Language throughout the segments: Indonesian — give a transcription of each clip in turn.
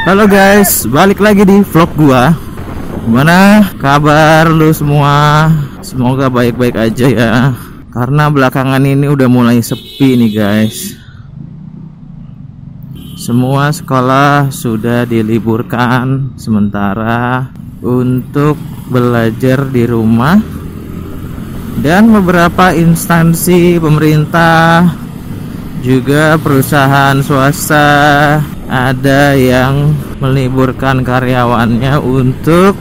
Halo guys, balik lagi di vlog gua. Gimana kabar lu semua? Semoga baik-baik aja ya. Karena belakangan ini udah mulai sepi nih guys. Semua sekolah sudah diliburkan sementara untuk belajar di rumah. Dan beberapa instansi pemerintah juga perusahaan swasta ada yang meliburkan karyawannya untuk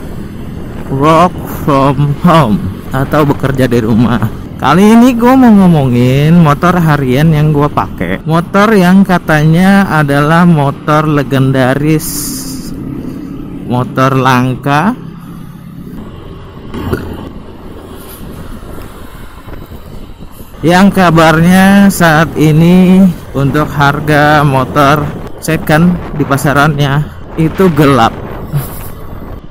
work from home atau bekerja di rumah. Kali ini gue mau ngomongin motor harian yang gue pakai. Motor yang katanya adalah motor legendaris, motor langka, yang kabarnya saat ini untuk harga motor second di pasarannya itu gelap.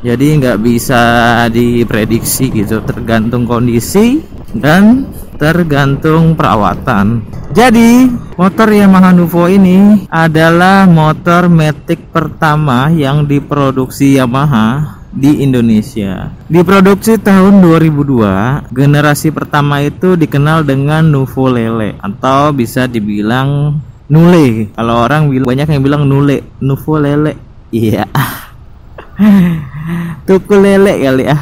Jadi nggak bisa diprediksi gitu, tergantung kondisi dan tergantung perawatan. Jadi motor Yamaha Nuvo ini adalah motor matic pertama yang diproduksi Yamaha di Indonesia. Diproduksi tahun 2002. Generasi pertama itu dikenal dengan Nuvo Lele atau bisa dibilang Nule. Kalau orang banyak yang bilang Nule, Nuvo Lele. Iya. Tuku lele kali ya.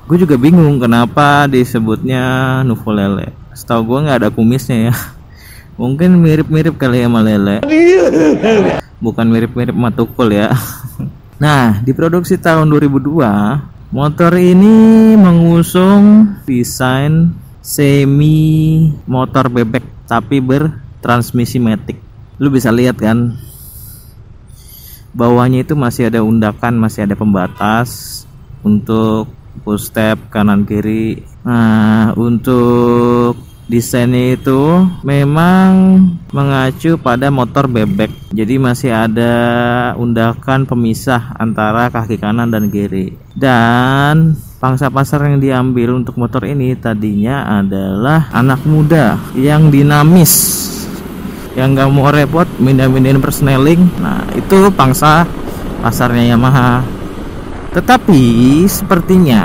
Gue juga bingung kenapa disebutnya Nuvo Lele. Setahu gue nggak ada kumisnya ya. Mungkin mirip-mirip kali ya sama lele. Bukan mirip-mirip sama tukul ya. Nah, diproduksi tahun 2002, motor ini mengusung desain semi motor bebek tapi bertransmisi matic. Lu bisa lihat kan, bawahnya itu masih ada undakan, masih ada pembatas untuk push step kanan kiri. Nah, untuk desainnya itu memang mengacu pada motor bebek, jadi masih ada undakan pemisah antara kaki kanan dan kiri. Dan pangsa pasar yang diambil untuk motor ini tadinya adalah anak muda yang dinamis, yang gak mau repot mindahin persneling. Nah, itu pangsa pasarnya Yamaha. Tetapi sepertinya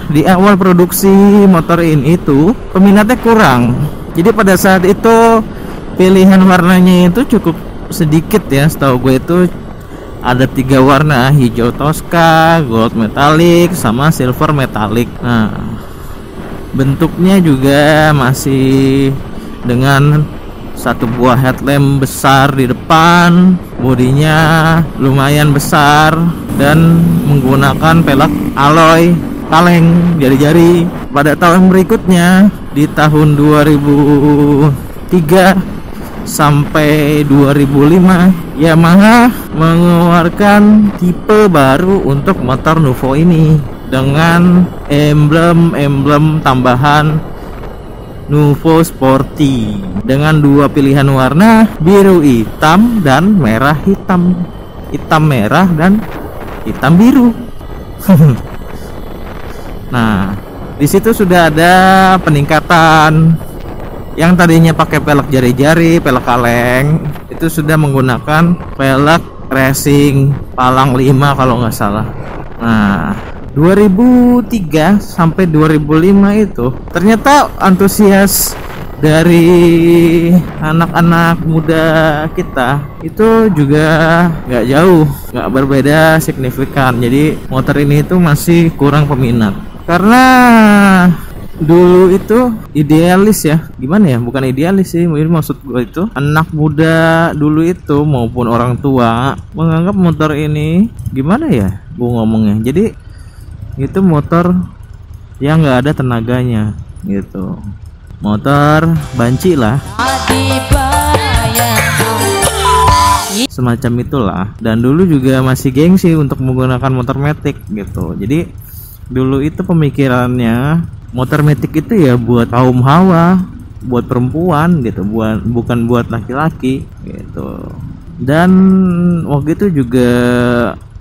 di awal produksi motor ini itu peminatnya kurang. Jadi pada saat itu pilihan warnanya itu cukup sedikit ya. Setahu gue itu ada 3 warna, hijau Tosca, gold metallic, sama silver metallic. Nah, bentuknya juga masih dengan satu buah headlamp besar di depan, bodinya lumayan besar dan menggunakan pelek alloy kaleng jari-jari. Pada tahun berikutnya di tahun 2003 sampai 2005 Yamaha mengeluarkan tipe baru untuk motor Nuvo ini dengan emblem tambahan Nuvo Sporty dengan 2 pilihan warna, biru hitam dan merah hitam, hitam merah dan hitam biru. Nah, di situ sudah ada peningkatan. Yang tadinya pakai pelek jari-jari, pelek kaleng, itu sudah menggunakan pelek racing palang 5 kalau nggak salah. Nah, 2003 sampai 2005 itu ternyata antusias dari anak-anak muda kita itu juga nggak jauh, nggak berbeda signifikan. Jadi motor ini itu masih kurang peminat karena dulu itu idealis ya, gimana ya, bukan idealis sih, mungkin maksud gue itu anak muda dulu itu maupun orang tua menganggap motor ini gimana ya gue ngomongnya, jadi itu motor yang nggak ada tenaganya gitu, motor banci lah, semacam itulah. Dan dulu juga masih gengsi untuk menggunakan motor matic gitu. Jadi dulu itu pemikirannya motor matic itu ya buat kaum hawa, buat perempuan gitu, bukan buat laki-laki gitu. Dan waktu itu juga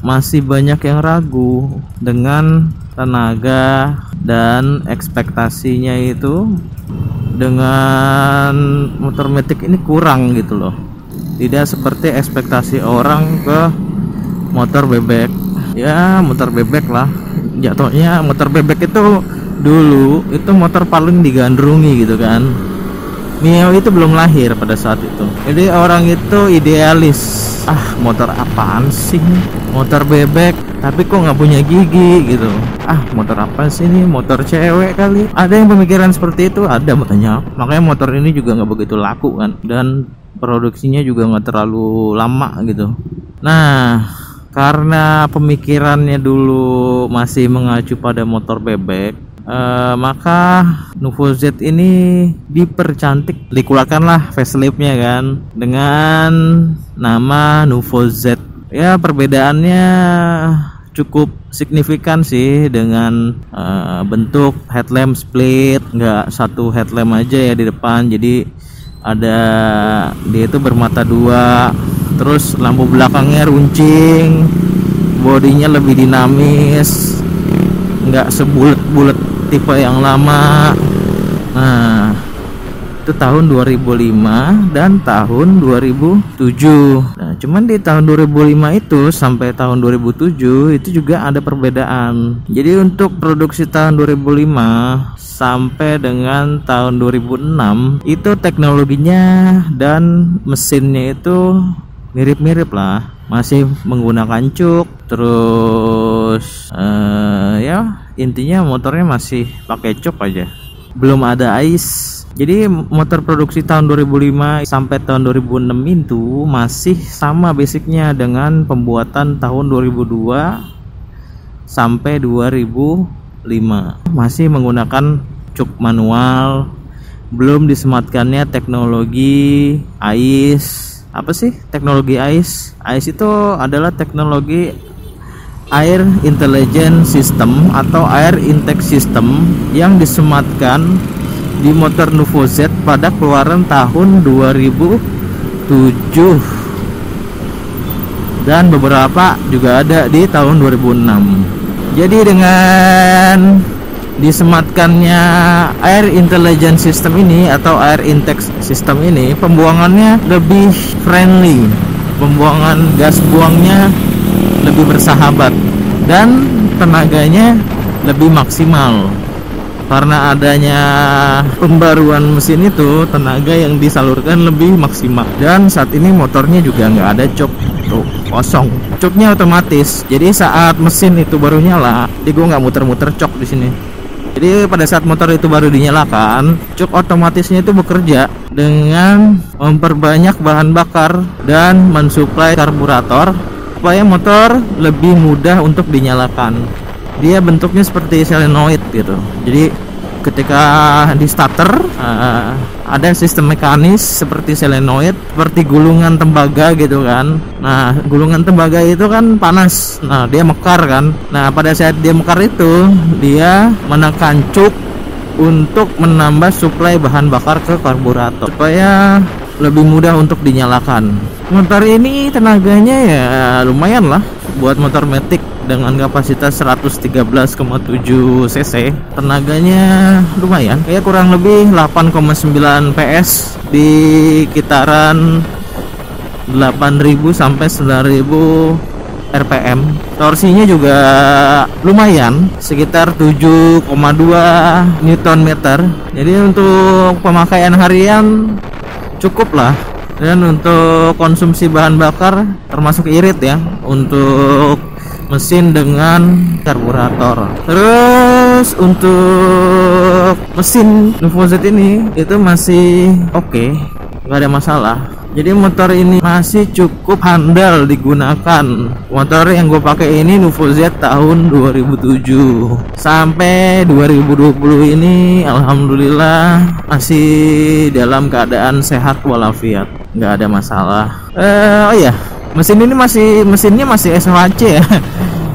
masih banyak yang ragu dengan tenaga dan ekspektasinya itu dengan motor matic ini kurang gitu loh. tidak seperti ekspektasi orang ke motor bebek. Ya motor bebek lah jatuhnya. Motor bebek itu dulu itu motor paling digandrungi gitu kan. Mio itu belum lahir pada saat itu, jadi orang itu idealis. Motor apaan sih, motor bebek tapi kok nggak punya gigi gitu. Motor apa sih ini, motor cewek kali. Ada yang pemikiran seperti itu, ada banyak. Makanya motor ini juga nggak begitu laku kan, dan produksinya juga nggak terlalu lama gitu. Nah, karena pemikirannya dulu masih mengacu pada motor bebek, maka Nuvo Z ini dipercantik, dikeluarkanlah faceliftnya kan, dengan nama Nuvo Z. Ya perbedaannya cukup signifikan sih, dengan bentuk headlamp split, nggak satu headlamp aja ya di depan. Jadi ada, dia itu bermata dua, terus lampu belakangnya runcing, bodinya lebih dinamis, nggak sebulet-bulet tipe yang lama. Nah itu tahun 2005 dan tahun 2007. Nah cuman di tahun 2005 itu sampai tahun 2007 itu juga ada perbedaan. Jadi untuk produksi tahun 2005 sampai dengan tahun 2006 itu teknologinya dan mesinnya itu mirip-mirip lah, masih menggunakan cuk, terus ya intinya motornya masih pakai cuk aja, belum ada ais. Jadi motor produksi tahun 2005 sampai tahun 2006 itu masih sama basicnya dengan pembuatan tahun 2002 sampai 2005, masih menggunakan cuk manual, belum disematkannya teknologi ais. Apa sih teknologi ais? Ais itu adalah teknologi Air Intelligence System atau Air Intake System yang disematkan di motor Nuvo Z pada keluaran tahun 2007, dan beberapa juga ada di tahun 2006. Jadi dengan disematkannya Air Intelligence System ini atau Air Intake System ini, pembuangannya lebih friendly, pembuangan gas buangnya lebih bersahabat, dan tenaganya lebih maksimal. Karena adanya pembaruan mesin itu, tenaga yang disalurkan lebih maksimal. Dan saat ini motornya juga nggak ada cok, tuh kosong, coknya otomatis. Jadi saat mesin itu baru nyala, jadi gue nggak muter-muter cok di sini. Jadi pada saat motor itu baru dinyalakan, cok otomatisnya itu bekerja dengan memperbanyak bahan bakar dan mensuplai karburator supaya motor lebih mudah untuk dinyalakan. Dia bentuknya seperti solenoid gitu. Jadi ketika di starter ada sistem mekanis seperti solenoid, seperti gulungan tembaga gitu kan. Nah gulungan tembaga itu kan panas, nah dia mekar kan. Nah pada saat dia mekar itu, dia menekan cuk untuk menambah suplai bahan bakar ke karburator supaya lebih mudah untuk dinyalakan. Motor ini tenaganya ya lumayan lah buat motor matic dengan kapasitas 113,7 cc. Tenaganya lumayan, ya kurang lebih 8,9 PS di kitaran 8.000 sampai 9.000 rpm. Torsinya juga lumayan, sekitar 7,2 Nm. Jadi untuk pemakaian harian cukup lah. Dan untuk konsumsi bahan bakar termasuk irit ya untuk mesin dengan karburator. Terus untuk mesin Nuvo Z ini itu masih oke, nggak ada masalah. Jadi motor ini masih cukup handal digunakan. Motor yang gue pakai ini Nuvo Z tahun 2007 sampai 2020 ini, alhamdulillah masih dalam keadaan sehat walafiat, nggak ada masalah. Oh ya, mesinnya masih SHC ya.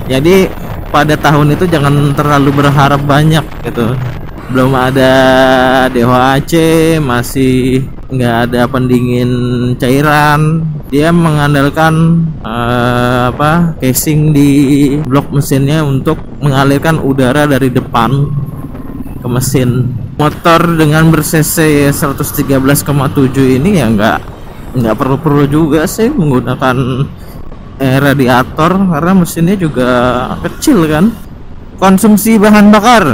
Jadi pada tahun itu jangan terlalu berharap banyak gitu. Belum ada DHC, masih nggak ada pendingin cairan. Dia mengandalkan casing di blok mesinnya untuk mengalirkan udara dari depan ke mesin. Motor dengan ber-cc 113,7 ini ya nggak perlu juga sih menggunakan radiator karena mesinnya juga kecil kan. Konsumsi bahan bakar,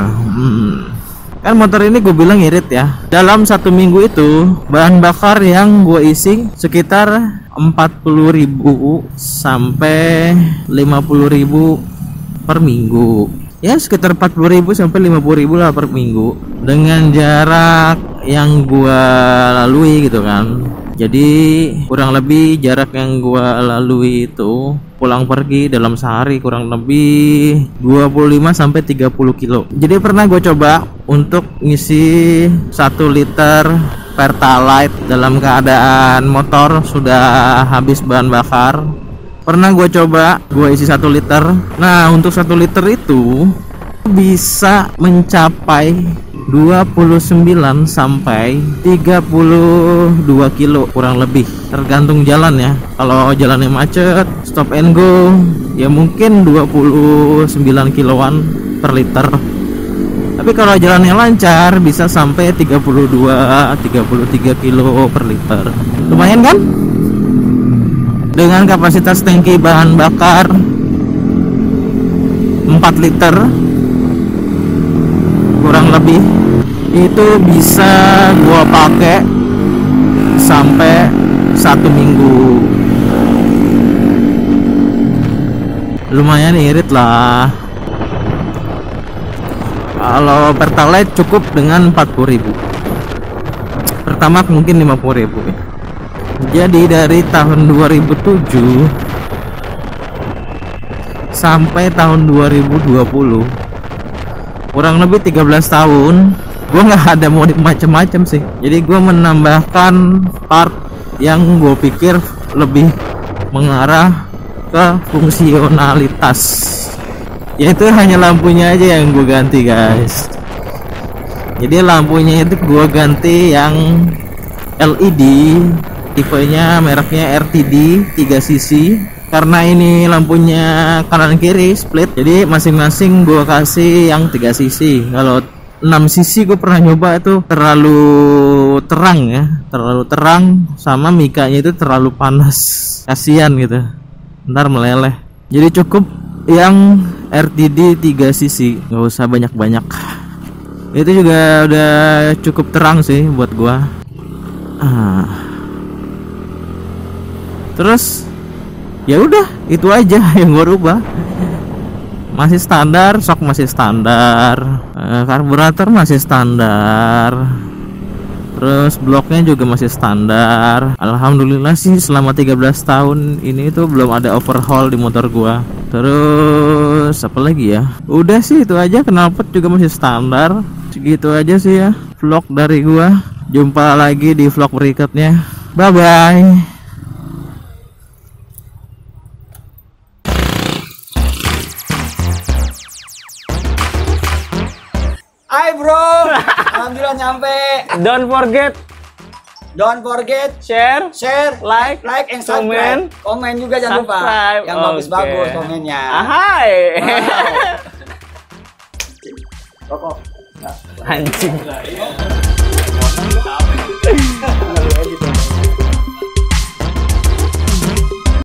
kan motor ini gue bilang irit ya. Dalam 1 minggu itu bahan bakar yang gue isi sekitar 40.000 sampai 50.000 per minggu. Ya sekitar 40.000 sampai 50.000 lah per minggu dengan jarak yang gue lalui gitu kan. Jadi kurang lebih jarak yang gua lalui itu pulang pergi dalam sehari kurang lebih 25 sampai 30 kilo. Jadi pernah gue coba untuk ngisi 1 liter Pertalite dalam keadaan motor sudah habis bahan bakar. Pernah gue coba gue isi 1 liter. Nah, untuk 1 liter itu bisa mencapai 29 sampai 32 kilo kurang lebih, tergantung jalan ya. Kalau jalannya macet, stop and go, ya mungkin 29 kiloan per liter. Tapi kalau jalannya lancar bisa sampai 32-33 kilo per liter. Lumayan kan? Dengan kapasitas tangki bahan bakar 4 liter kurang lebih, itu bisa gua pakai sampai 1 minggu. Lumayan irit lah. Kalau Pertalite cukup dengan 40.000. Pertama mungkin 50.000 ya. Jadi dari tahun 2007 sampai tahun 2020 kurang lebih 13 tahun gue nggak ada modif macam-macam sih. Jadi gue menambahkan part yang gue pikir lebih mengarah ke fungsionalitas, yaitu hanya lampunya aja yang gue ganti guys. Jadi lampunya itu gue ganti yang LED, tipenya mereknya RTD 3 cc. Karena ini lampunya kanan kiri split, jadi masing-masing gue kasih yang 3 cc. Kalau 6 cc gue pernah nyoba itu terlalu terang ya, terlalu terang, sama mikanya itu terlalu panas, kasihan gitu, ntar meleleh. Jadi cukup yang RTD 3 cc, nggak usah banyak-banyak. Itu juga udah cukup terang sih buat gue. Terus ya udah itu aja yang gue rubah. Masih standar, shock masih standar, karburator masih standar, terus bloknya juga masih standar. Alhamdulillah sih selama 13 tahun ini tuh belum ada overhaul di motor gua. Terus apa lagi ya, udah sih itu aja. Knalpot juga masih standar. Segitu aja sih ya vlog dari gua. Jumpa lagi di vlog berikutnya. Bye bye. Hai bro, alhamdulillah nyampe. Don't forget share, like, and subscribe. Komen juga jangan lupa. Yang bagus-bagus komennya. Hai. Rokok. Anjing.